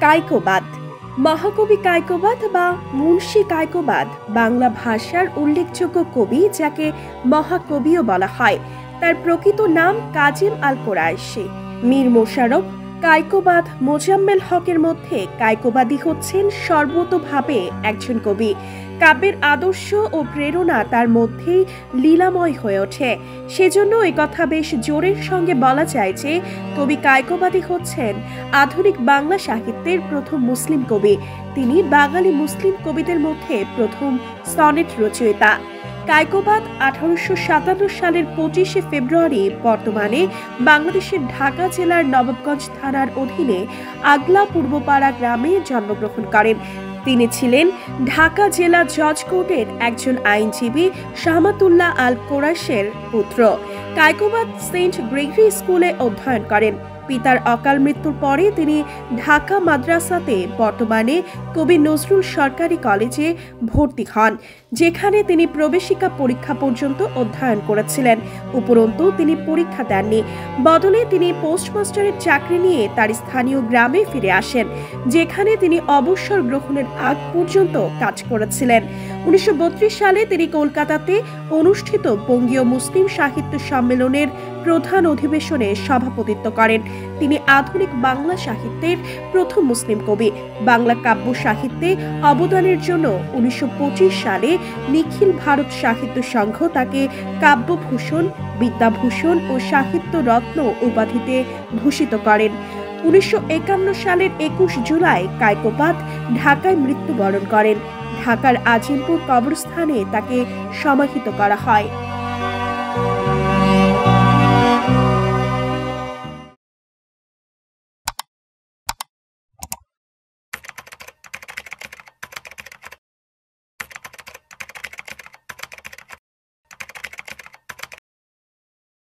কায়কোবাদ। মহাকবি কায়কোবাদ বা মুন্সী কায়কোবাদ বাংলা ভাষার উল্লেখযোগ্য কবি, যাকে মহাকবিও বলা হয়। তার প্রকৃত নাম কাজেম আল কোরাইশি। মীর মোশাররফ, কায়কোবাদ, মোজাম্মেল হকের মধ্যে কায়কোবাদী হচ্ছেন সর্বতোভাবে একজন কবি। কাব্যের আদর্শ ও প্রেরণা তার মধ্যেই লীলাময় হয়ে ওঠে। সেজন্য এই কথা বেশ জোরের সঙ্গে বলা যায় যে কবি কায়কোবাদী হচ্ছেন আধুনিক বাংলা সাহিত্যের প্রথম মুসলিম কবি। তিনি বাঙালি মুসলিম কবিদের মধ্যে প্রথম সনেট রচয়িতা। কায়কোবাদ 1857 সালের 25শে ফেব্রুয়ারি বর্তমানে বাংলাদেশের ঢাকা জেলার নবাবগঞ্জ থানার অধীনে আগলা পূর্বপাড়া গ্রামে জন্মগ্রহণ করেন। তিনি ছিলেন ঢাকা জেলা জজ কোর্টের একজন আইনজীবী শাহমাতুল্লাহ আল কোরাইশের পুত্র। কায়কোবাদ সেন্ট গ্রেগরি স্কুলে অধ্যয়ন করেন। পিতার অকাল মৃত্যুর পরে তিনি ঢাকা মাদ্রাসাতে, বর্তমানে কবি নজরুল সরকারি কলেজে ভর্তি হন, যেখানে তিনি প্রবেশিকা পরীক্ষা পর্যন্ত অধ্যয়ন করেছিলেন। উপরন্তু তিনি পরীক্ষা দেননি। বদলে তিনি পোস্টমাস্টারের চাকরি নিয়ে তার স্থানীয় গ্রামে ফিরে আসেন, যেখানে তিনি অবসর গ্রহণের আগ পর্যন্ত কাজ করেছিলেন। 1932 সালে তিনি কলকাতাতে অনুষ্ঠিত বঙ্গীয় মুসলিম সাহিত্য সম্মেলনের প্রধান অধিবেশনে সভাপতিত্ব করেন। তিনি আধুনিক বাংলা সাহিত্যের প্রথম মুসলিম কবি। বাংলা কাব্য সাহিত্যে অবদানের জন্য 1925 সালে নিখিল ভারত সাহিত্য সংঘ তাকে কাব্যভূষণ, বিদ্যাভূষণ ও সাহিত্য রত্ন উপাধিতে ভূষিত করেন। 1951 সালের 21 জুলাই কায়কোবাদ ঢাকায় মৃত্যুবরণ করেন। ঢাকার আজিমপুর কবরস্থানে তাকে সমাহিত করা হয়।